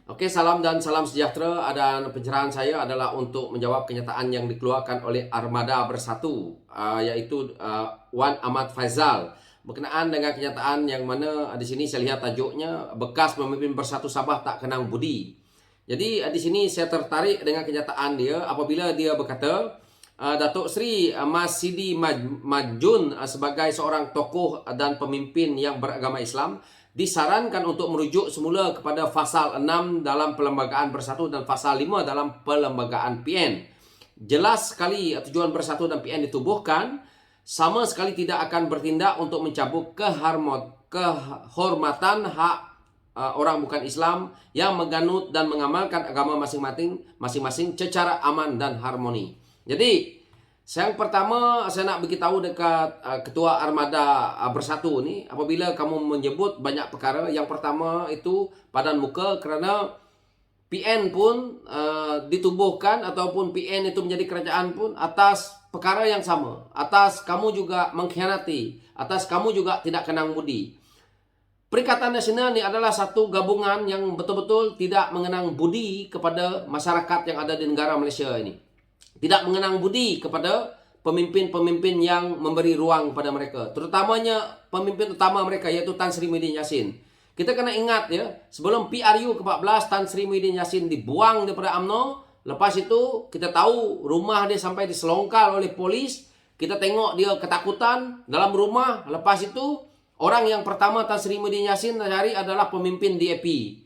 Oke, salam dan salam sejahtera. Dan pencerahan saya adalah untuk menjawab kenyataan yang dikeluarkan oleh Armada Bersatu, yaitu Wan Ahmad Faizal. Berkenaan dengan kenyataan yang mana di sini saya lihat tajuknya, bekas pemimpin Bersatu Sabah tak kenang budi. Jadi di sini saya tertarik dengan kenyataan dia apabila dia berkata, Datuk Seri Mas Sidi Majun sebagai seorang tokoh dan pemimpin yang beragama Islam disarankan untuk merujuk semula kepada pasal 6 dalam Perlembagaan Bersatu dan pasal 5 dalam Perlembagaan PN. Jelas sekali tujuan Bersatu dan PN ditubuhkan sama sekali tidak akan bertindak untuk mencabut kehormatan hak orang bukan Islam yang menganut dan mengamalkan agama masing-masing secara aman dan harmoni. Jadi yang pertama saya nak beritahu dekat Ketua Armada Bersatu ni, apabila kamu menyebut banyak perkara, yang pertama itu padan muka kerana PN pun ditubuhkan ataupun PN itu menjadi kerajaan pun atas perkara yang sama. Atas kamu juga mengkhianati, atas kamu juga tidak kenang budi. Perikatan Nasional ni adalah satu gabungan yang betul-betul tidak mengenang budi kepada masyarakat yang ada di negara Malaysia ini. Tidak mengenang budi kepada pemimpin-pemimpin yang memberi ruang kepada mereka. Terutamanya pemimpin utama mereka iaitu Tan Sri Muhyiddin Yassin. Kita kena ingat ya, sebelum PRU ke-14 Tan Sri Muhyiddin Yassin dibuang daripada UMNO. Lepas itu kita tahu rumah dia sampai diselongkal oleh polis. Kita tengok dia ketakutan dalam rumah. Lepas itu orang yang pertama Tan Sri Muhyiddin Yassin cari adalah pemimpin DAP.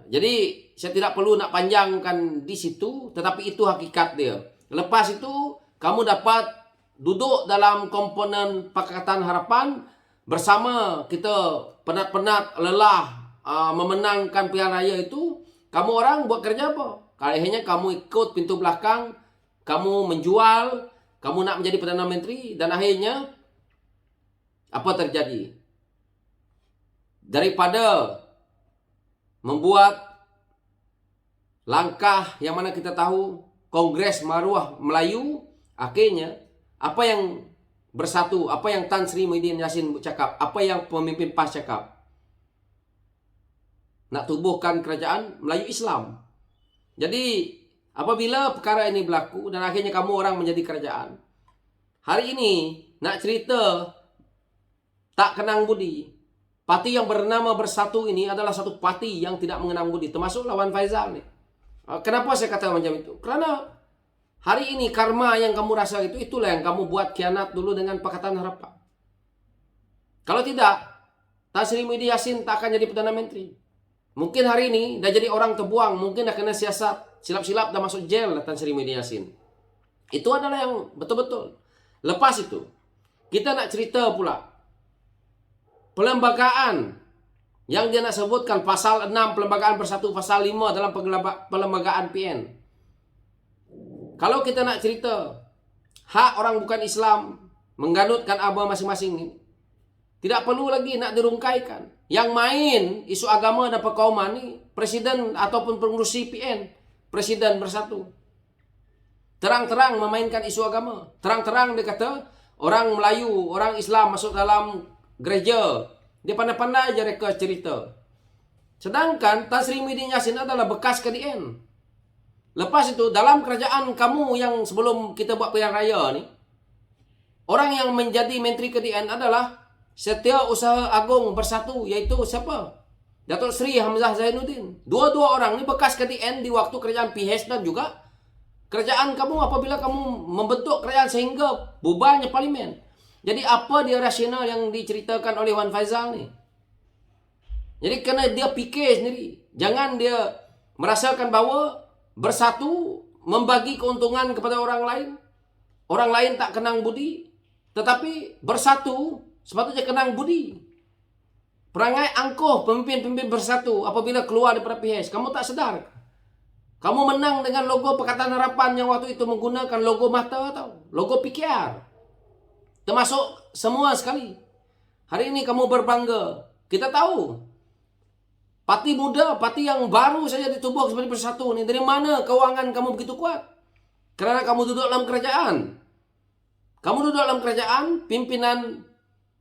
Jadi saya tidak perlu nak panjangkan di situ, tetapi itu hakikat dia. Lepas itu kamu dapat duduk dalam komponen Pakatan Harapan bersama kita penat-penat lelah memenangkan pilihan raya itu. Kamu orang buat kerja apa? Akhirnya kamu ikut pintu belakang, kamu menjual, kamu nak menjadi Perdana Menteri, dan akhirnya apa terjadi? Daripada membuat langkah yang mana kita tahu Kongres Maruah Melayu, akhirnya apa yang Bersatu, apa yang Tan Sri Muhyiddin Yassin cakap, apa yang pemimpin PAS cakap, nak tubuhkan kerajaan Melayu Islam. Jadi apabila perkara ini berlaku dan akhirnya kamu orang menjadi kerajaan, hari ini nak cerita tak kenang budi. Parti yang bernama Bersatu ini adalah satu parti yang tidak mengenang budi, termasuk lawan Faizal ni. Kenapa saya kata macam itu? Kerana hari ini karma yang kamu rasa itu, itulah yang kamu buat khianat dulu dengan Pakatan Harapan. Kalau tidak, Tan Sri Muhyiddin Yassin tak akan jadi Perdana Menteri. Mungkin hari ini dah jadi orang terbuang, mungkin dah kena siasat, silap-silap dah masuk jail Tan Sri Muhyiddin Yassin. Itu adalah yang betul-betul. Lepas itu, kita nak cerita pula perlembagaan yang dia nak sebutkan pasal 6 Perlembagaan Bersatu, pasal 5 dalam Perlembagaan PN. Kalau kita nak cerita hak orang bukan Islam mengganutkan agama masing-masing ini, tidak perlu lagi nak dirungkaikan. Yang main isu agama dan perkauman ni presiden ataupun pengurusi PN, Presiden Bersatu. Terang-terang memainkan isu agama. Terang-terang dia kata orang Melayu, orang Islam masuk dalam gereja. Dia pandai-pandai je reka cerita. Sedangkan Tan Sri Muhyiddin Yassin adalah bekas KDN. Lepas itu dalam kerajaan kamu yang sebelum kita buat pilihan raya ni, orang yang menjadi Menteri KDN adalah Setiausaha Agung Bersatu, iaitu siapa? Datuk Seri Hamzah Zainuddin. Dua-dua orang ni bekas KDN di waktu kerajaan PH dan juga kerajaan kamu apabila kamu membentuk kerajaan sehingga bubarnya parlimen. Jadi apa dia rasional yang diceritakan oleh Wan Faizal ni? Jadi kena dia fikir sendiri. Jangan dia merasakan bahawa Bersatu membagi keuntungan kepada orang lain. Orang lain tak kenang budi. Tetapi Bersatu sepatutnya kenang budi. Perangai angkuh pemimpin-pemimpin Bersatu apabila keluar daripada PH. Kamu tak sedar? Kamu menang dengan logo Pakatan Harapan yang waktu itu menggunakan logo mata tau. Logo PKR. Termasuk semua sekali. Hari ini kamu berbangga. Kita tahu. Parti muda, parti yang baru saja ditubuh sebagai Bersatu ni. Dari mana kewangan kamu begitu kuat? Kerana kamu duduk dalam kerajaan. Kamu duduk dalam kerajaan, pimpinan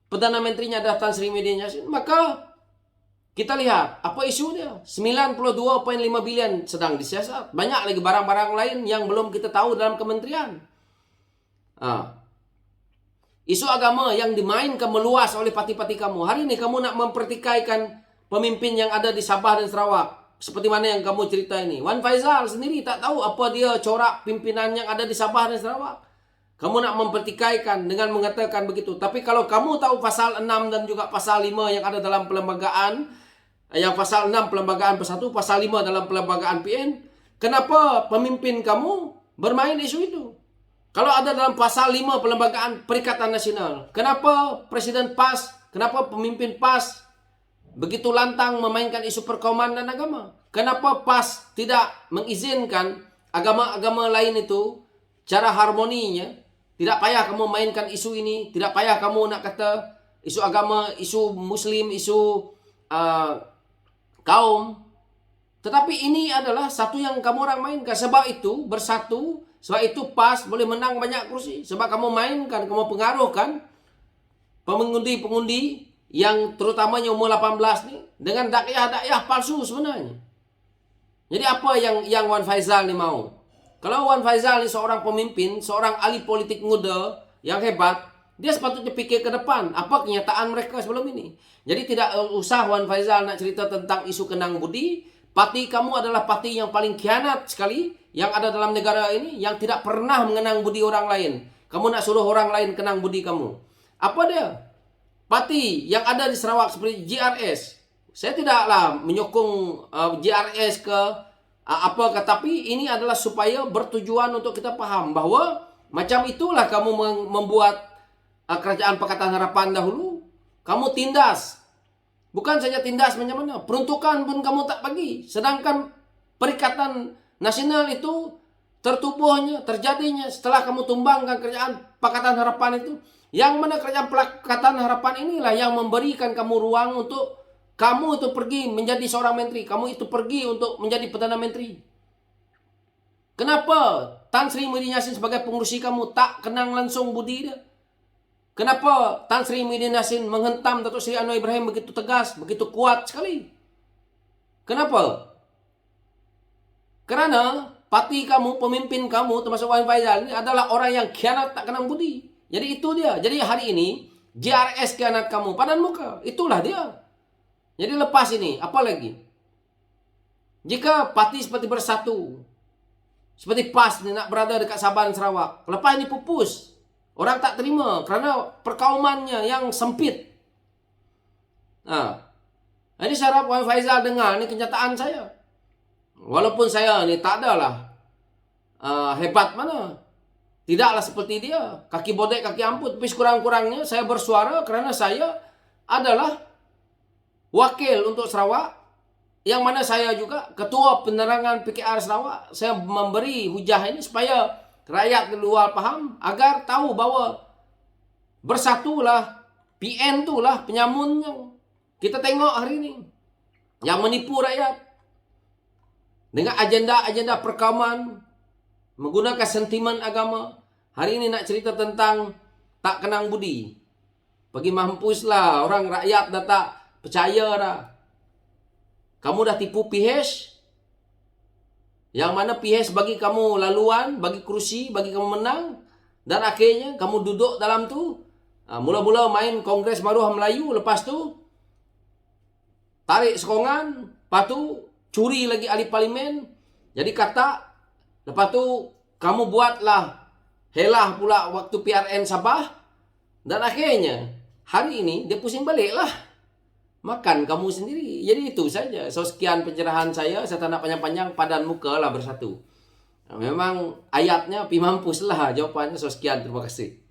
Perdana Menterinya adalah Tan Sri Muhyiddin Yassin. Maka Kita lihat apa isu dia. 92,5 bilion sedang disiasat. Banyak lagi barang-barang lain yang belum kita tahu dalam kementerian. Isu agama yang dimainkan meluas oleh parti-parti kamu. Hari ini kamu nak mempertikaikan pemimpin yang ada di Sabah dan Sarawak. Seperti mana yang kamu cerita ini. Wan Faizal sendiri tak tahu apa dia corak pimpinan yang ada di Sabah dan Sarawak. Kamu nak mempertikaikan dengan mengatakan begitu. Tapi kalau kamu tahu pasal 6 dan juga pasal 5 yang ada dalam pelembagaan, yang pasal 6 pelembagaan bersatu, pasal 5 dalam pelembagaan PN, kenapa pemimpin kamu bermain isu itu? Kalau ada dalam pasal 5 pelembagaan Perikatan Nasional, kenapa Presiden PAS, kenapa pemimpin PAS begitu lantang memainkan isu perkauman dan agama? Kenapa PAS tidak mengizinkan agama-agama lain itu cara harmoninya? Tidak payah kamu mainkan isu ini, tidak payah kamu nak kata isu agama, isu muslim, isu kaum. Tetapi ini adalah satu yang kamu orang mainkan. Sebab itu bersatu, sebab itu PAS boleh menang banyak kursi. Sebab kamu mainkan, kamu pengaruhkan pengundi-pengundi yang terutamanya umur 18 ni dengan dakwah-dakwah palsu sebenarnya. Jadi apa yang Wan Faizal ni mau? Kalau Wan Faizal ni seorang pemimpin, seorang ahli politik muda yang hebat, dia sepatutnya fikir ke depan. Apa kenyataan mereka sebelum ini? Jadi tidak usah Wan Faizal nak cerita tentang isu kenang budi. Parti kamu adalah parti yang paling khianat sekali yang ada dalam negara ini, yang tidak pernah mengenang budi orang lain. Kamu nak suruh orang lain kenang budi kamu. Apa dia? Parti yang ada di Sarawak seperti GRS. Saya tidaklah menyokong GRS ke apakah, tapi ini adalah supaya bertujuan untuk kita faham bahawa macam itulah kamu membuat kerajaan Pakatan Harapan dahulu. Kamu tindas. Bukan saja tindas macam mana, peruntukan pun kamu tak bagi. Sedangkan Perikatan Nasional itu tertubuhnya, terjadinya setelah kamu tumbangkan kerajaan Pakatan Harapan itu. Yang mana kerajaan Pakatan Harapan inilah yang memberikan kamu ruang untuk kamu itu pergi menjadi seorang menteri. Kamu itu pergi untuk menjadi Perdana Menteri. Kenapa Tan Sri Muhyiddin Yassin sebagai pengurusi kamu tak kenang langsung budi dia? Kenapa Tan Sri Muhyiddin Yassin menghentam Datuk Seri Anwar Ibrahim begitu tegas, begitu kuat sekali? Kenapa? Karena parti kamu, pemimpin kamu termasuk Wan Faizal ini adalah orang yang khianat tak kenang budi. Jadi itu dia. Jadi hari ini GRS khianat kamu padan muka. Itulah dia. Jadi lepas ini, apa lagi? Jika parti seperti Bersatu, seperti PAS ni nak berada dekat Sabah dan Sarawak, lepas ini pupus. Orang tak terima kerana perkaumannya yang sempit. Jadi saya harap Wan Faizal dengar ni kenyataan saya. Walaupun saya ni tak adalah hebat mana. Tidaklah seperti dia. Kaki bodek, kaki amput. Tapi sekurang-kurangnya saya bersuara kerana saya adalah wakil untuk Sarawak, yang mana saya juga ketua penerangan PKR Sarawak. Saya memberi hujah ini supaya rakyat di luar faham, agar tahu bahawa Bersatulah, PN itulah penyamunnya. Kita tengok hari ini yang menipu rakyat dengan agenda-agenda perkauman, menggunakan sentimen agama. Hari ini nak cerita tentang tak kenang budi. Bagi mampuslah orang rakyat dah tak percaya dah. Kamu dah tipu PH, yang mana PH bagi kamu laluan, bagi kerusi, bagi kamu menang. Dan akhirnya kamu duduk dalam tu. Mula-mula main Kongres Maruah Melayu, lepas tu tarik sokongan, lepas tu curi lagi ahli parlimen. Jadi kata, lepas tu kamu buatlah helah pula waktu PRN Sabah. Dan akhirnya hari ini dia pusing balik lah. Makan kamu sendiri. Jadi itu saja. So sekian pencerahan saya. Saya tak nak panjang-panjang, padan muka lah Bersatu. Memang ayatnya pi mampus lah jawapannya. So sekian, terima kasih.